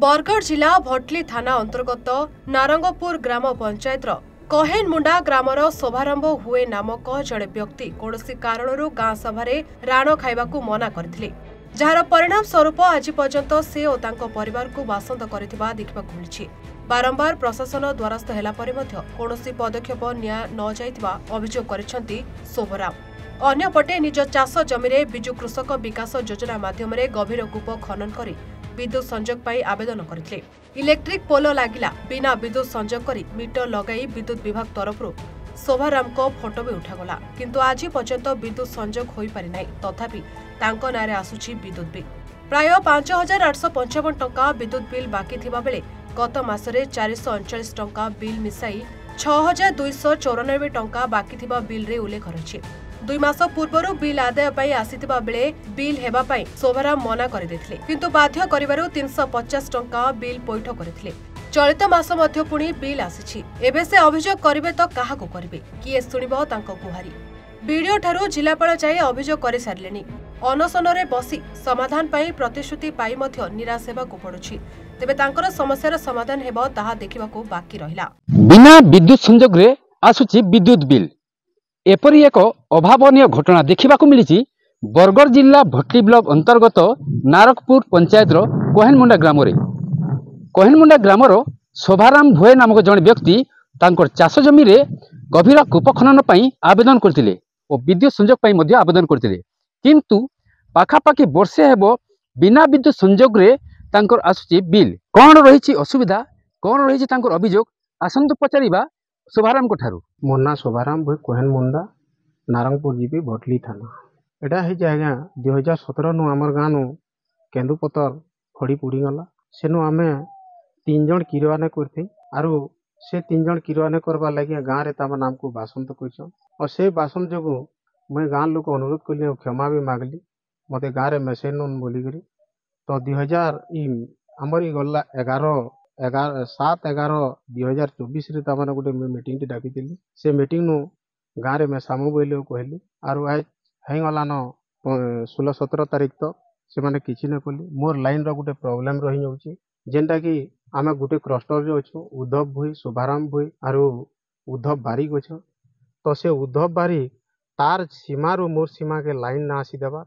बरगढ़ जिला भटली थाना अंतर्गत नारंगपुर ग्राम पंचायत कहेनमुंडा ग्रामर शुभारंभ हुए नामक जड़े व्यक्ति कौनसी कारणरू गाँ सभा राण खाइबाकू मना करथिले, जार परिणाम स्वरूप आज पर्यंत से और तांको परिवार को बासंद करथिबा देखिबाकू मिलिछि। बारंबार प्रशासन द्वारस्थ हेला परे मध्य कौनसी पदक्षेप निया न जाइथिबा अभियोग करिसेंति शोभराम। अन्यपटे निज चाष जमीरे विजु कृषक विकास योजना माध्यम गभीर कूप खनन करी विद्युत संजोग पाई आवेदन करथिले। इलेक्ट्रिक पोल लागिला बिना विद्युत संजोग करी मीटर लगाई विद्युत विभाग तरफ शोभाराम को फोटो भी उठागला, किंतु आज पर्यंत विद्युत संजोग होई पारि नाही। तथापि तांको नारे आसुछि विद्युत बिल। प्राय 5855 टंका विद्युत बिल बाकी थिबा बेले गत मासरे 439 टंका बिल मिसाई 6294 टंका बाकी थिबा बिल रे उल्लेख रहिछि। 2 मास पूर्व बिल आदाय पाई आसीथिबा बेले बिल हेबा पाई शोभाराम मना कर देथिले, किंतु बाध्य करिबारु 350 टंका बिल पैठ करथिले। चलित मास मध्य पुणी बिल आसीछि। एबे से अभियोग करिवे तो काहाको करिवे, किए सुनिबो तांको गुहारी। वीडियो ठारू जिलापाल जाई अभियोग करि सारलेनी। अनशनरे बसी समाधान पाई प्रतिश्रुति पाई मध्य निराश हेबाकू पडुछि। तेबे तांकर समस्यार समाधान हेबो ताहा देखिबाकू बाकी रहिला। बिना विद्युत संजोग रे आसुछि विद्युत बिल। एपरी एक अभावनीय घटना देखिबाकू मिलिछि बरगढ़ जिला भटली ब्लॉक अंतर्गत नारकपुर पंचायत कहेनमुंडा ग्राम रे। कहेनमुंडा ग्रामर शोभाराम भोए नामक जन व्यक्ति तांकर चाष जमी रे गभीर कूप खनन पाई आवेदन करथिले और विद्युत संजोग पाई मध्य आवेदन करथिले, किंतु पाखापाखि वर्षे हेबो बिना विद्युत संजोग रे तांकर आसुछि बिल। कोन रहिछि असुविधा, कोन रहिछि तांकर अभियोग, आसंतु पचारिबा शोभाराम को ठारू। मोर ना शोभाराम भोई कहेनमुंडा नारंगपुर जीपी भटली थाना। एटा है आज्ञा 2017 नु आमर गाँ नु केन्दुपतर खड़ी पुड़ी गला। सेनु आमे 3 जन किरवाने करथे आरु से 3 जन किरवाने करबा लागि गाँ रे ताम नाम को बासंत कइछन और से बासन जगु मैं गाँ लोक अनुरोध कली और क्षमा भी मागली मते गाँ रे मेसेज नन बोली करी। तो 2000 आमर गला 7/11/2024 रे तामाने गोटे मीटिंग टी डाकिथिली। से मीटिंग नु गाँ रे मैं सामु बोले कहली आरु आज है गलान 16-17 तारीख तक से माने किछि न कली। मोर लाइन रो गोटे प्रॉब्लम रही जाउची, जेनटा कि आमे गोटे क्लस्टर रे अछु उद्धव भोई, शोभाराम भोई आरु उद्धव बारिक अछ। तो से उद्धव बारिक तार सीमा रो मोर सीमा के लाइन ना आसी देबा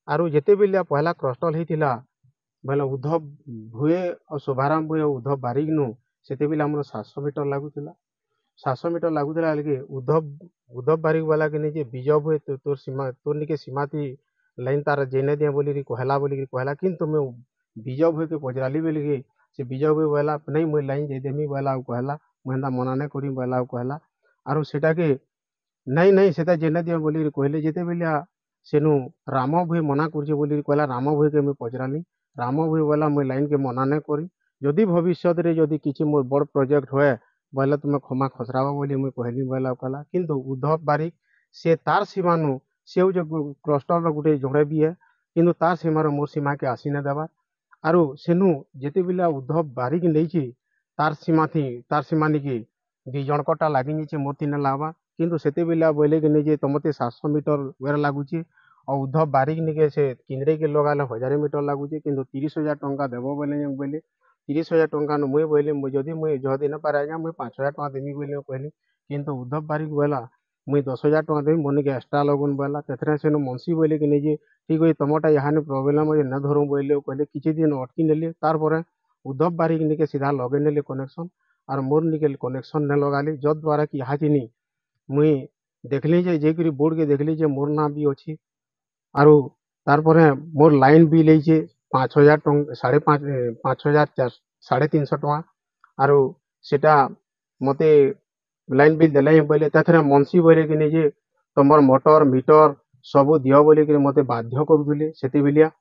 आरु जेते बेले पहला क्लस्टर हेतिला बोले उद्धव भुए और शोभाराम भुए और उद्धव बारिक नु सेते बेले हमर 700 मीटर लागुतिला। 700 मीटर लागुतिला लगे उद्धव बारिक वाला के जे विजय भुए तोर सीमा तोर निके सीमा थी लाइन तार जेने दे बोली कहला, किंतु मैं विजय भुए के पजराली बेले के से विजय भुए वाला नहीं मैं लाइन जे देमी वाला कहला, मैं मना नहीं करी वाला कहला आरु सेटा के नहीं सेटा जेने दे बोली कहले। जेते बेले सेनु राम भुए मना करजे बोली कहला, राम भुए के मैं पजराली, राम भुए वाला मैं लाइन के मना नहीं करी। जदि भविष्य रे जदि किछि मोर बड़ प्रोजेक्ट होए बोले तुम क्षमा खसरावा बोली मैं कहली बोला कहला, किंतु उद्धव बारिक से तार सीमा नु से जो क्लस्टर रो गुटे जोड़े भी है, किंतु तार सीमा रो मोर सीमा के आसी न देबा आरु सेनु जेते बेला उद्धव बारिक नैछि तार सीमा निके 2 जन कटा लागि नीचे मोर तीन लावा, किंतु सेते बेला बोले के जे तमते 700 मीटर वेर लागुची और उद्धव बारिक निके से किंद्रे के लगाले 1000 मीटर लागुची, किंतु 30,000 टंका देबो बोले 30,000 टंका मुई बोले जदि मुई जदि न पारे आज्ञा मुई 5,000 टंका देमी बोले कहली, किंतु उद्धव बारिक बोला मुई 10,000 टंका देमी मोने के एक्स्ट्रा लगन बोला। तेथरे सेनु मनसी बोले कि जे ठीक होई तमटा याहाने प्रॉब्लम है न धरु बोले कहले। किछि दिन अटकी नेले तार परे उद्धव बारिक निके सीधा लगे नेले कनेक्शन और मोर निके कनेक्शन न लगाली, जद द्वारा कि यहाँ चिनी मुई देखली जे करी बोर्ड के देखली जे मोर नाम भी अछि आरु तार परे मोर लाइन भी लेजे 5,000 टंका 5,300 टंका आरु सेटा मते लाइन बिल देले बोले। तथरे मनसी बोले कि जे तमर मोटर मीटर सब दियो बोले कि मते बाध्य करदुले सेते बिलिया।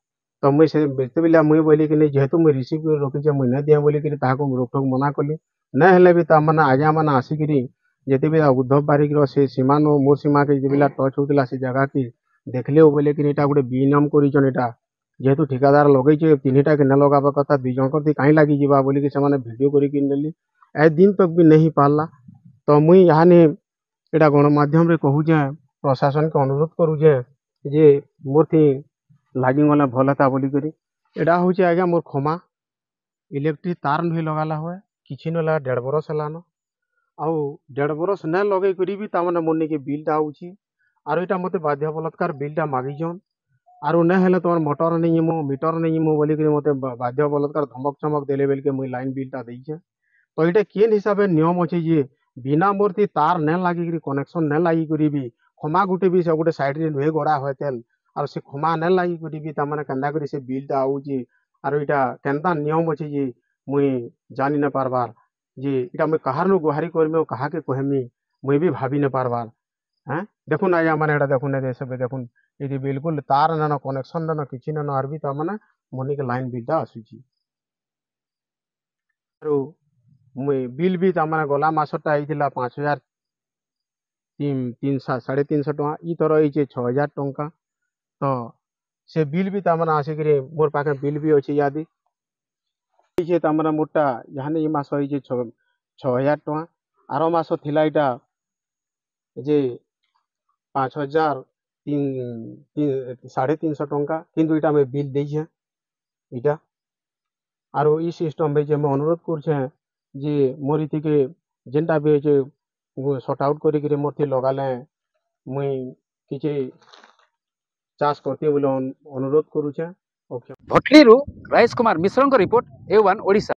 तो मुई से बेते बिलिया मुई बोले कि जेहेतु मुई रिसीव कर रखि जे मुई न दिया बोले कि ताको रोक ठोक मना कली। न हेले भी ता माने आज्ञा माने आसी कि जेते बिला उद्धव बारिक रो से सीमा नो मोर सीमा के जे बिला टच होतिला से जगह की देखले बोले कि एटा गोटे बिनाम करिचन। एटा जेहेतु ठेकेदार लगे 3टा के न लगाबा कथा 2 जन कर कहीं लगी जीवा बोली कि से वीडियो करी नेली ए दिन तक भी नहीं पारला। तो मुई यानी एटा गणमाध्यम रे कहू जे प्रशासन के अनुरोध करू जे मोर थी लागी गला भल था बोली करी एटा होचे आज्ञा मोर क्षमा इलेक्ट्रिक तार नुहे लगाला हुए किसी न लगा 1.5 बरस हेलान आउ 1.5 बरस न लगे करी भी तामने मोर के बिलटा आउची आरो इटा मते बाध्य बलात्कार बिलटा मागिजन आरो न हेले तोर मोटर नहीं मो मीटर नहीं मो बोली के मते बाध्य बलात्कार धमक चमक देले बेल के मुई लाइन बिलटा देइछे तो इटा केन हिसाब से नियम अच्छे जे बिना मूर्ति तार न लागिक कनेक्शन न लागिक भी खमा गुटे भी से गोटे साइड रे नुहे गड़ा हुए तेल और से खमा न लागिक भी तामने केन्दा करी से बिलटा आउची आरो इटा केनता नियम अच्छे जे मुई जानी न पारबार जे इटा मुई कहार नु गुहारी करमी कहा के कहमी मुई भी भाभी न पारबार हैं देखुन आया माने एटा देखुन ए सब देखुन यदि बिल्कुल तार न कनेक्शन न किछि न आरबी तामने मोनी के लाइन बिलटा आसुची आरो मुई बिल भी तामने गला मासटा आइथिला 5000 350 टका ई थर आइछे 6000 टका तो से बिल भी तामने आसिक मोर पाखे बिल भी अच्छे यादी आइछे तामने मोटा याने ई मास आइछे 6000 टका आरो मास थिला इटा जे 5000 350 टका किंतु इटा में बिल देइछे इटा आरो ई सिस्टम भाई जे मैं अनुरोध करछे जे मोर इति के जेनटा भी जे सॉर्ट आउट करी के मोर थी लगाले मुई किछि चाष करते बोले अनुरोध करूछे। भटलीरू राजेश कुमार मिश्र रिपोर्ट A1 ओडिशा।